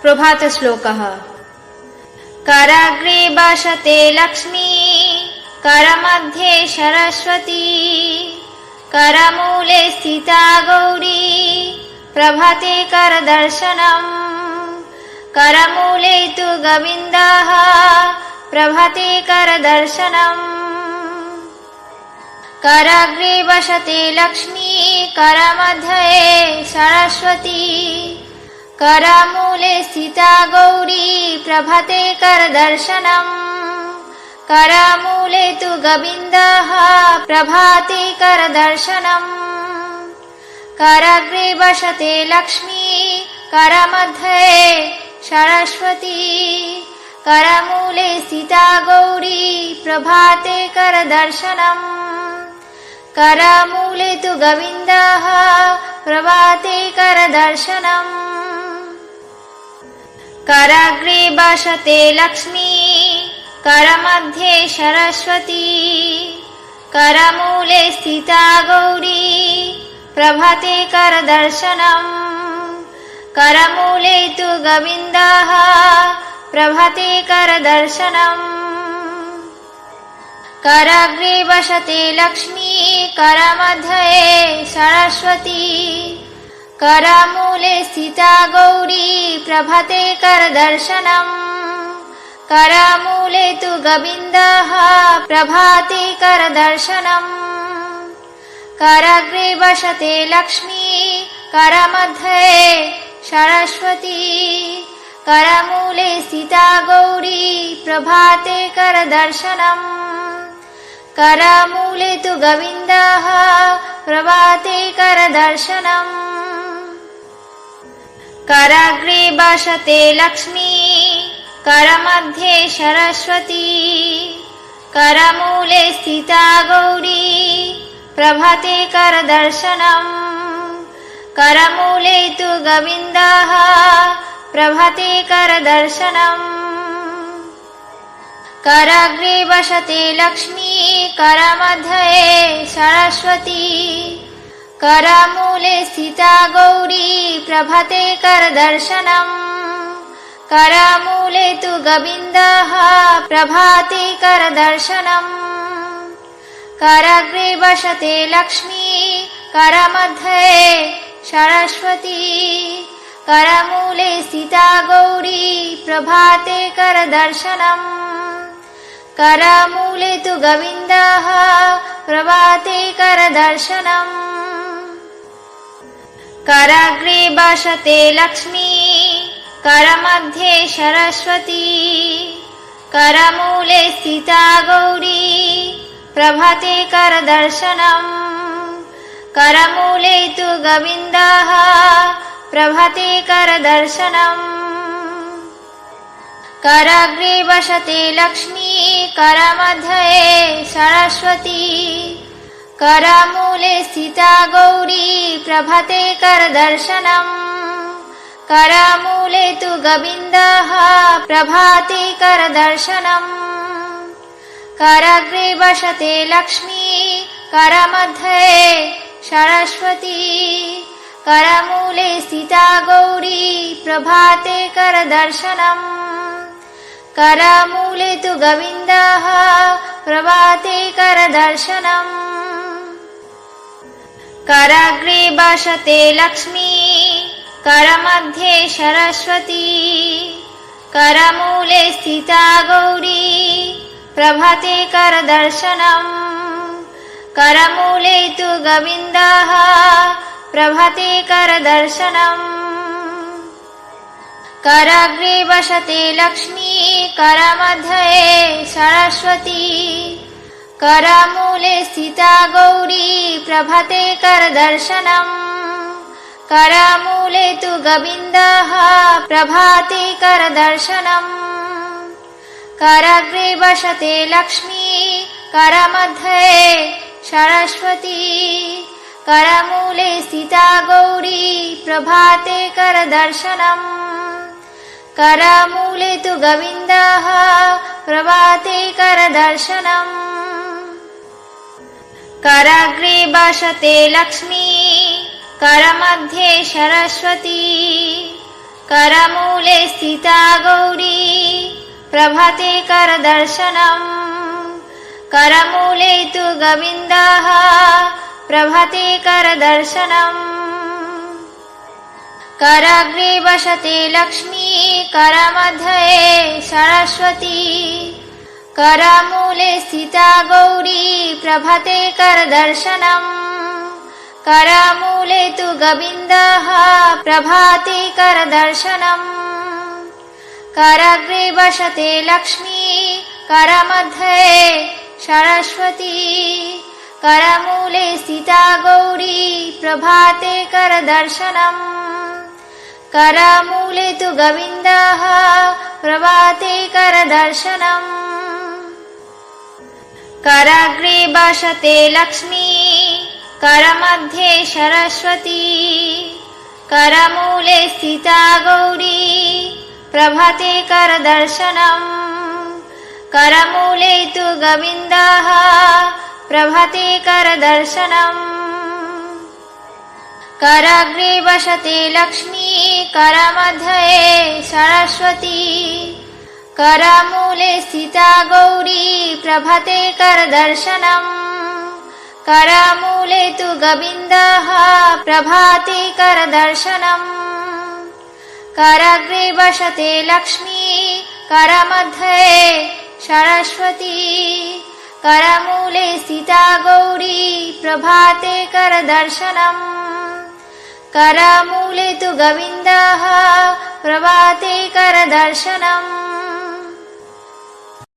प्रभातश्लोकः। कराग्रे भाषते लक्ष्मी, करमध्ये सरस्वती, करमूले स्थिता गौरी, प्रभाते करदर्शनम्। करमूले तु गोविन्दः, प्रभाते करदर्शनम्। कराग्रे वसते लक्ष्मी, करमध्ये सरस्वती, करमूले स्थिता गौरी, प्रभाते करदर्शनम्। करमूले तु गोविन्दः, प्रभाते करदर्शनम्। कराग्रे वसते लक्ष्मी, करमध्ये सरस्वती, करमूले स्थिता गौरी, प्रभाते करदर्शनम्। करमूले तु गोविन्दः, प्रभाते करदर्शनम्। कराग्रे भाषते लक्ष्मी, करमध्ये सरस्वती, करमूले स्थिता गौरी, प्रभाते करदर्शनम्। करमूले तु गोविन्दः, प्रभाते करदर्शनम्। कराग्रे वसते लक्ष्मी, करमध्ये सरस्वती, करमूले स्थिता गौरी, प्रभाते करदर्शनम्। करमूले तु गोविन्दः, प्रभाते करदर्शनम्। कराग्रे वसते लक्ष्मी, करमध्ये सरस्वती, करमूले स्थिता गौरी, प्रभाते करदर्शनम्। करमूले तु गोविन्दः, प्रभाते करदर्शनम्। कराग्रे भाषते लक्ष्मी, करमध्ये सरस्वती, करमूले स्थिता गौरी, प्रभाते करदर्शनम्। करमूले तु गोविन्दः, प्रभाते करदर्शनम्। कराग्रे वसते लक्ष्मी, करमध्ये सरस्वती, करमूले स्थिता गौरी, प्रभाते करदर्शनम्। करमूले तु गोविन्दः, प्रभाते करदर्शनम्। कराग्रे वसते लक्ष्मी, करमध्ये सरस्वती, करमूले स्थिता गौरी, प्रभाते करदर्शनम्। करमूले तु गोविन्दः, प्रभाते करदर्शनम्। कराग्रे भाषते लक्ष्मी, करमध्ये सरस्वती, करमूले स्थिता गौरी, प्रभाते करदर्शनम्। करमूले तु गोविन्दः, प्रभाते करदर्शनम्। कराग्रे वसते लक्ष्मी, करमध्ये सरस्वती, करमूले स्थिता गौरी, प्रभाते करदर्शनम्। करमूले तु गोविन्दः, प्रभाते करदर्शनम्। कराग्रे वसते लक्ष्मी, करमध्ये सरस्वती, करमूले स्थिता गौरी, प्रभाते करदर्शनम्। करमूले तु गोविन्दः, प्रभाते करदर्शनम्। कराग्रे वसते लक्ष्मी, करमध्ये सरस्वती, करमूले स्थिता गौरी, प्रभाते करदर्शनम्। करमूले तु गोविन्दः, प्रभाते करदर्शनम्। कराग्रे वसते लक्ष्मी, करमध्ये सरस्वती, करमूले स्थिता गौरी, प्रभाते करदर्शनम्। करमूले तु गोविन्दः, प्रभाते करदर्शनम्। कराग्रे वसते लक्ष्मी, करमध्ये सरस्वती, करमूले स्थिता गौरी, प्रभाते करदर्शनम्। करमूले तु गोविन्दः, प्रभाते करदर्शनम्। कराग्रे वसते लक्ष्मी, करमध्ये सरस्वती, करमूले स्थिता गौरी प्रभाते करदर्शनम् करमूले तु गोविन्दः प्रभाते करदर्शनम् कराग्रे वसते लक्ष्मी करमध्ये सरस्वती करमूले स्थिता गौरी प्रभाते करदर्शनम् करमूले तु गोविन्दः प्रभाते करदर्शनम् कराग्रे वसते लक्ष्मी करमध्ये सरस्वती करमूले स्थिता गौरी प्रभाते करदर्शनम् करमूले तु गोविन्दः प्रभाते करदर्शनम् कराग्रे वसते लक्ष्मी करमध्ये सरस्वती करमूले स्थिता गौरी प्रभाते करदर्शनम् करमूले तु गोविन्दः प्रभाते करदर्शनम् कराग्रे वसते लक्ष्मी करमध्ये सरस्वती करमूले स्थिता गौरी प्रभाते करदर्शनम् करमूले तु गोविन्दः प्रभाते करदर्शनम् कराग्रे वसते लक्ष्मी करमध्ये सरस्वती करमूले स्थिता गौरी प्रभाते करदर्शनम् करमूले तु गोविन्दः प्रभाते करदर्शनम्